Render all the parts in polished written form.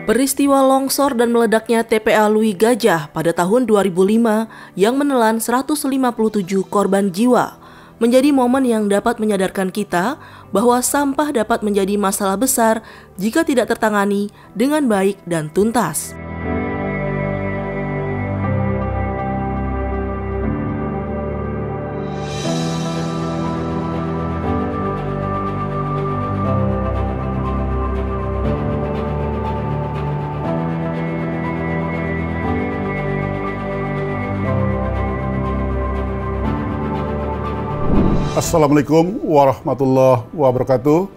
Peristiwa longsor dan meledaknya TPA Lui Gajah pada tahun 2005 yang menelan 157 korban jiwa menjadi momen yang dapat menyadarkan kita bahwa sampah dapat menjadi masalah besar jika tidak tertangani dengan baik dan tuntas. Assalamualaikum warahmatullahi wabarakatuh.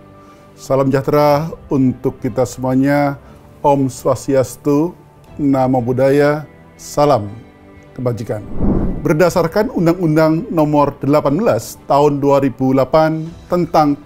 Salam sejahtera untuk kita semuanya. Om Swastiastu, Namo Buddhaya, salam kebajikan. Berdasarkan Undang-Undang Nomor 18 Tahun 2008 tentang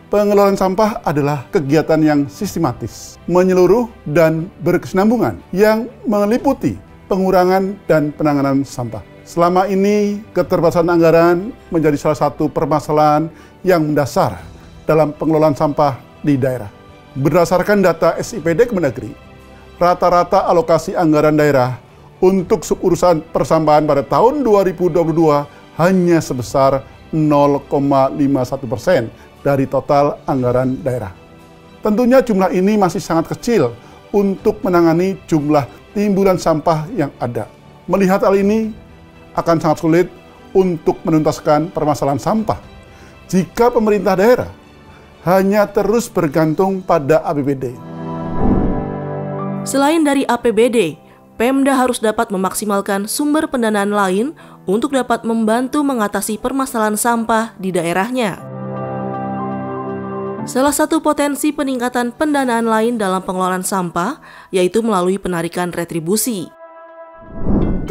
pengelolaan sampah adalah kegiatan yang sistematis, menyeluruh dan berkesinambungan yang meliputi pengurangan dan penanganan sampah. Selama ini, keterbatasan anggaran menjadi salah satu permasalahan yang mendasar dalam pengelolaan sampah di daerah. Berdasarkan data SIPD Kemendagri, rata-rata alokasi anggaran daerah untuk suburusan persampahan pada tahun 2022 hanya sebesar 0,51% dari total anggaran daerah. Tentunya jumlah ini masih sangat kecil untuk menangani jumlah timbulan sampah yang ada. Melihat hal ini, akan sangat sulit untuk menuntaskan permasalahan sampah jika pemerintah daerah hanya terus bergantung pada APBD. Selain dari APBD, Pemda harus dapat memaksimalkan sumber pendanaan lain untuk dapat membantu mengatasi permasalahan sampah di daerahnya. Salah satu potensi peningkatan pendanaan lain dalam pengelolaan sampah yaitu melalui penarikan retribusi.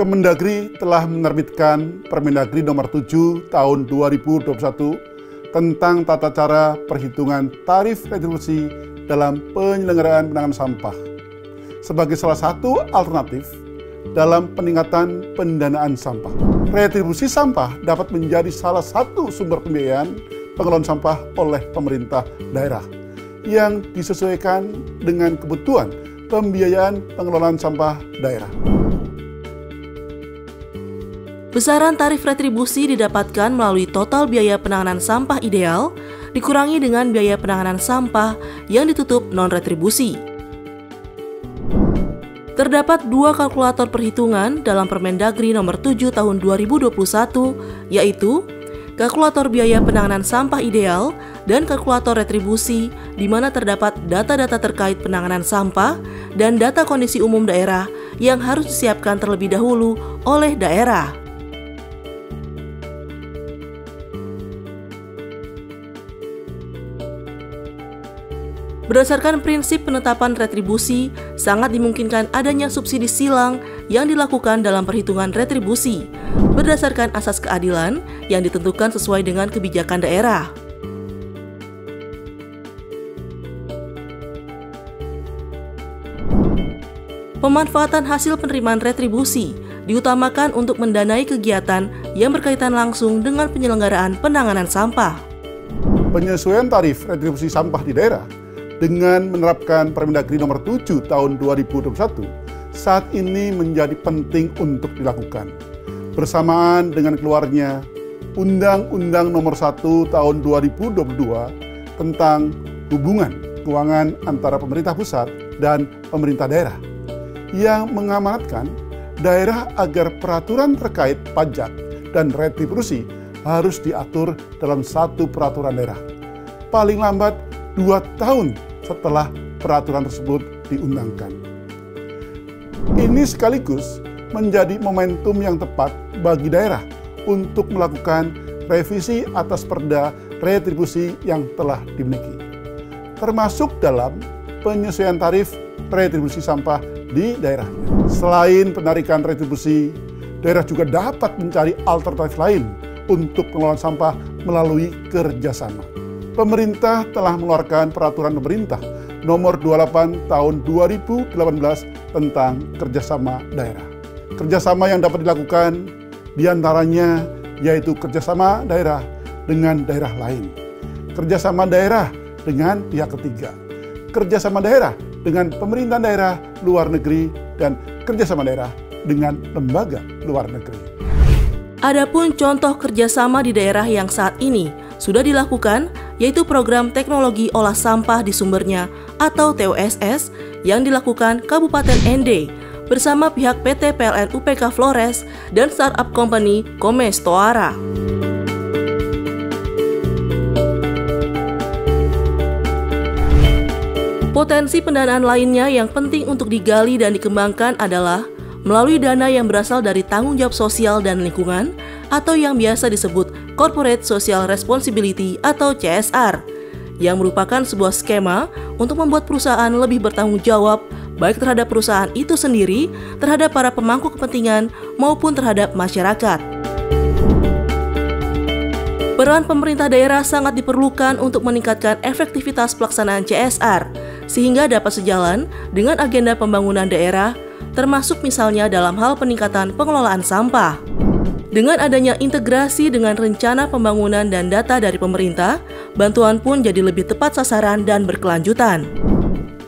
Kemendagri telah menerbitkan Permendagri Nomor 7 Tahun 2021 tentang tata cara perhitungan tarif retribusi dalam penyelenggaraan penanganan sampah sebagai salah satu alternatif dalam peningkatan pendanaan sampah. Retribusi sampah dapat menjadi salah satu sumber pembiayaan pengelolaan sampah oleh pemerintah daerah yang disesuaikan dengan kebutuhan pembiayaan pengelolaan sampah daerah. Besaran tarif retribusi didapatkan melalui total biaya penanganan sampah ideal dikurangi dengan biaya penanganan sampah yang ditutup non-retribusi. Terdapat dua kalkulator perhitungan dalam Permendagri Nomor 7 Tahun 2021, yaitu kalkulator biaya penanganan sampah ideal dan kalkulator retribusi, di mana terdapat data-data terkait penanganan sampah dan data kondisi umum daerah yang harus disiapkan terlebih dahulu oleh daerah. Berdasarkan prinsip penetapan retribusi, sangat dimungkinkan adanya subsidi silang yang dilakukan dalam perhitungan retribusi berdasarkan asas keadilan yang ditentukan sesuai dengan kebijakan daerah. Pemanfaatan hasil penerimaan retribusi diutamakan untuk mendanai kegiatan yang berkaitan langsung dengan penyelenggaraan penanganan sampah. Penyesuaian tarif retribusi sampah di daerah dengan menerapkan Permendagri Nomor 7 Tahun 2021 saat ini menjadi penting untuk dilakukan. Bersamaan dengan keluarnya Undang-Undang Nomor 1 Tahun 2022 tentang hubungan keuangan antara pemerintah pusat dan pemerintah daerah yang mengamanatkan daerah agar peraturan terkait pajak dan retribusi harus diatur dalam satu peraturan daerah, paling lambat 2 tahun setelah peraturan tersebut diundangkan. Ini sekaligus menjadi momentum yang tepat bagi daerah untuk melakukan revisi atas perda retribusi yang telah dimiliki, termasuk dalam penyesuaian tarif retribusi sampah di daerahnya. Selain penarikan retribusi, daerah juga dapat mencari alternatif lain untuk pengelolaan sampah melalui kerjasama. Pemerintah telah mengeluarkan Peraturan Pemerintah Nomor 28 Tahun 2018 tentang kerjasama daerah. Kerjasama yang dapat dilakukan diantaranya yaitu kerjasama daerah dengan daerah lain, kerjasama daerah dengan pihak ketiga, kerjasama daerah dengan pemerintahan daerah luar negeri dan kerjasama daerah dengan lembaga luar negeri. Adapun contoh kerjasama di daerah yang saat ini sudah dilakukan, yaitu program teknologi olah sampah di sumbernya atau TOSS yang dilakukan Kabupaten Ende bersama pihak PT PLN UPK Flores dan startup company Komes Toara. Potensi pendanaan lainnya yang penting untuk digali dan dikembangkan adalah melalui dana yang berasal dari tanggung jawab sosial dan lingkungan atau yang biasa disebut Corporate Social Responsibility atau CSR, yang merupakan sebuah skema untuk membuat perusahaan lebih bertanggung jawab baik terhadap perusahaan itu sendiri, terhadap para pemangku kepentingan, maupun terhadap masyarakat. Peran pemerintah daerah sangat diperlukan untuk meningkatkan efektivitas pelaksanaan CSR, sehingga dapat sejalan dengan agenda pembangunan daerah, termasuk misalnya dalam hal peningkatan pengelolaan sampah. Dengan adanya integrasi dengan rencana pembangunan dan data dari pemerintah, bantuan pun jadi lebih tepat sasaran dan berkelanjutan.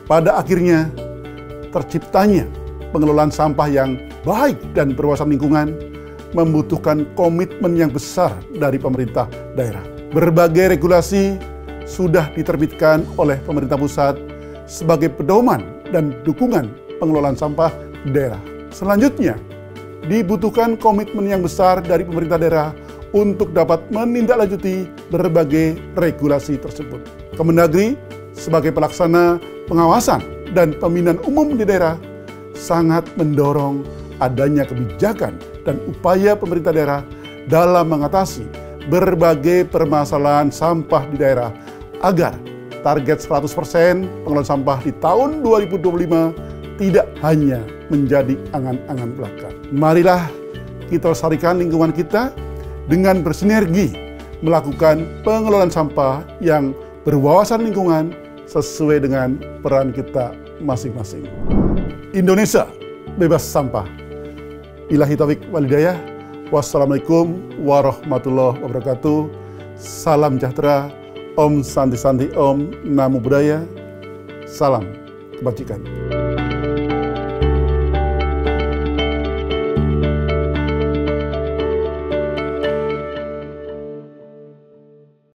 Pada akhirnya, terciptanya pengelolaan sampah yang baik dan berwawasan lingkungan membutuhkan komitmen yang besar dari pemerintah daerah. Berbagai regulasi sudah diterbitkan oleh pemerintah pusat sebagai pedoman dan dukungan pengelolaan sampah daerah. Selanjutnya, dibutuhkan komitmen yang besar dari pemerintah daerah untuk dapat menindaklanjuti berbagai regulasi tersebut. Kemendagri sebagai pelaksana pengawasan dan pembinaan umum di daerah sangat mendorong adanya kebijakan dan upaya pemerintah daerah dalam mengatasi berbagai permasalahan sampah di daerah agar target 100% pengelolaan sampah di tahun 2025 tidak hanya menjadi angan-angan belaka. Marilah kita lestarikan lingkungan kita dengan bersinergi melakukan pengelolaan sampah yang berwawasan lingkungan sesuai dengan peran kita masing-masing. Indonesia bebas sampah. Billahi taufiq wal hidayah. Wassalamualaikum warahmatullahi wabarakatuh. Salam sejahtera. Om Santi Santi Om. Namo Buddhaya. Salam kebajikan.